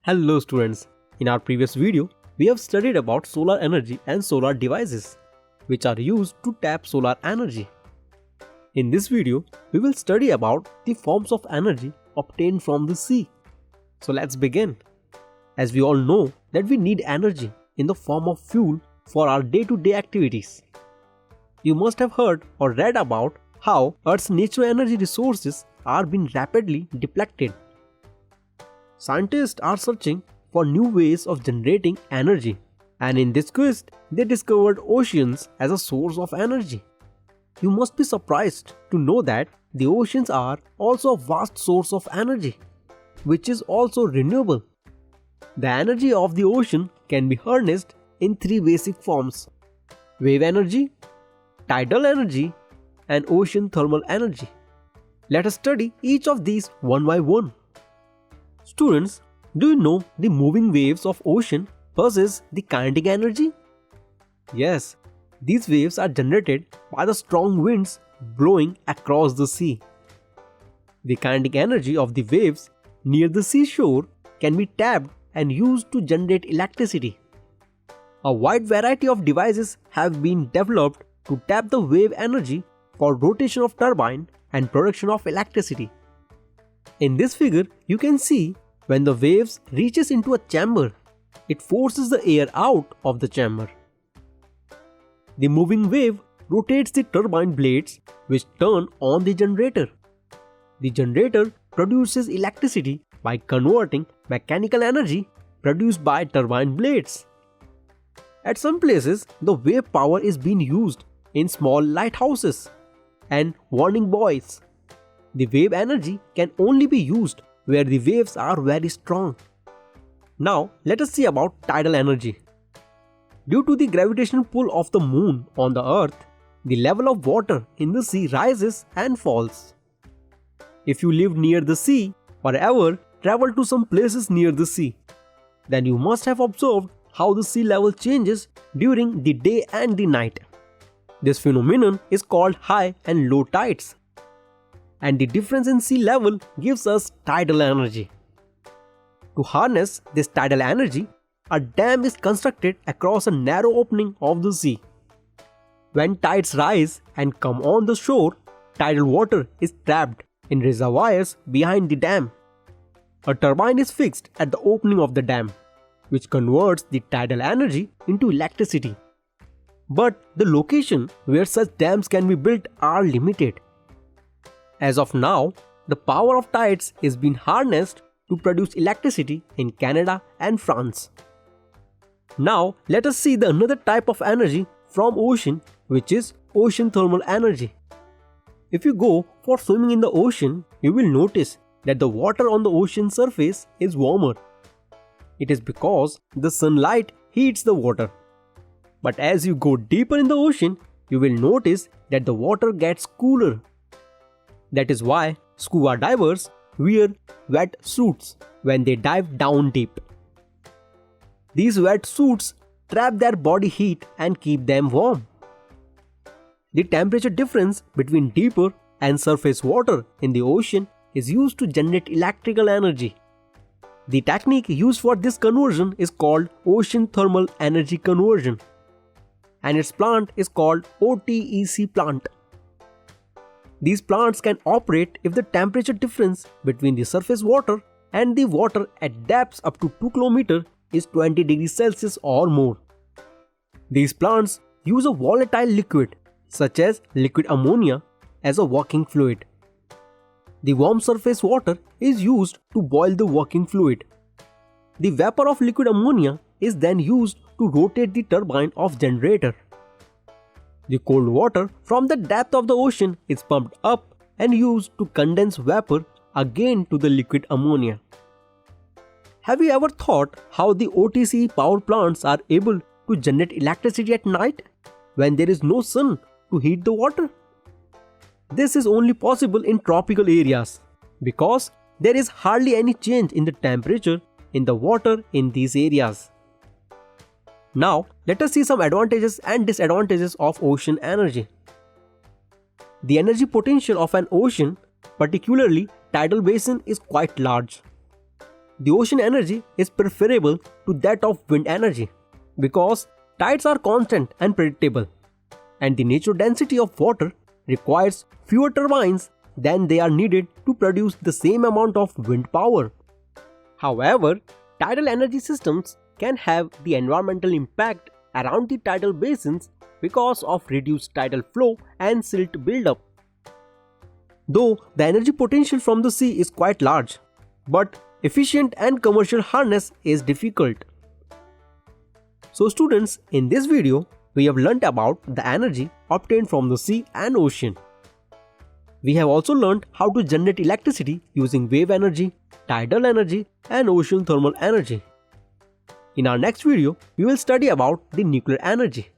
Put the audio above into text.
Hello students, in our previous video, we have studied about solar energy and solar devices, which are used to tap solar energy. In this video, we will study about the forms of energy obtained from the sea. So let's begin. As we all know that we need energy in the form of fuel for our day-to-day activities. You must have heard or read about how Earth's natural energy resources are being rapidly depleted. Scientists are searching for new ways of generating energy, and in this quest, they discovered oceans as a source of energy. You must be surprised to know that the oceans are also a vast source of energy, which is also renewable. The energy of the ocean can be harnessed in three basic forms: wave energy, tidal energy, and ocean thermal energy. Let us study each of these one by one. Students, do you know the moving waves of ocean possess the kinetic energy? Yes, these waves are generated by the strong winds blowing across the sea. The kinetic energy of the waves near the seashore can be tapped and used to generate electricity. A wide variety of devices have been developed to tap the wave energy for rotation of turbine and production of electricity. In this figure, you can see when the waves reaches into a chamber, it forces the air out of the chamber. The moving wave rotates the turbine blades which turn on the generator. The generator produces electricity by converting mechanical energy produced by turbine blades. At some places, the wave power is being used in small lighthouses and warning buoys. The wave energy can only be used where the waves are very strong. Now let us see about tidal energy. Due to the gravitational pull of the moon on the earth, the level of water in the sea rises and falls. If you live near the sea or ever travel to some places near the sea, then you must have observed how the sea level changes during the day and the night. This phenomenon is called high and low tides. And the difference in sea level gives us tidal energy. To harness this tidal energy, a dam is constructed across a narrow opening of the sea. When tides rise and come on the shore, tidal water is trapped in reservoirs behind the dam. A turbine is fixed at the opening of the dam, which converts the tidal energy into electricity. But the location where such dams can be built are limited. As of now, the power of tides is being harnessed to produce electricity in Canada and France. Now let us see the another type of energy from ocean, which is ocean thermal energy. If you go for swimming in the ocean, you will notice that the water on the ocean surface is warmer. It is because the sunlight heats the water. But as you go deeper in the ocean, you will notice that the water gets cooler. That is why scuba divers wear wet suits when they dive down deep. These wet suits trap their body heat and keep them warm. The temperature difference between deeper and surface water in the ocean is used to generate electrical energy. The technique used for this conversion is called ocean thermal energy conversion, and its plant is called OTEC plant. These plants can operate if the temperature difference between the surface water and the water at depths up to 2 km is 20 degrees Celsius or more. These plants use a volatile liquid such as liquid ammonia as a working fluid. The warm surface water is used to boil the working fluid. The vapor of liquid ammonia is then used to rotate the turbine of generator. The cold water from the depth of the ocean is pumped up and used to condense vapor again to the liquid ammonia. Have you ever thought how the OTC power plants are able to generate electricity at night when there is no sun to heat the water? This is only possible in tropical areas because there is hardly any change in the temperature in the water in these areas. Now, let us see some advantages and disadvantages of ocean energy. The energy potential of an ocean, particularly tidal basin, is quite large. the ocean energy is preferable to that of wind energy because tides are constant and predictable, and the natural density of water requires fewer turbines than they are needed to produce the same amount of wind power. However, tidal energy systems can have the environmental impact around the tidal basins because of reduced tidal flow and silt buildup. Though the energy potential from the sea is quite large, but efficient and commercial harness is difficult. So students, in this video, we have learnt about the energy obtained from the sea and ocean. We have also learnt how to generate electricity using wave energy, tidal energy and ocean thermal energy. In our next video, we will study about the nuclear energy.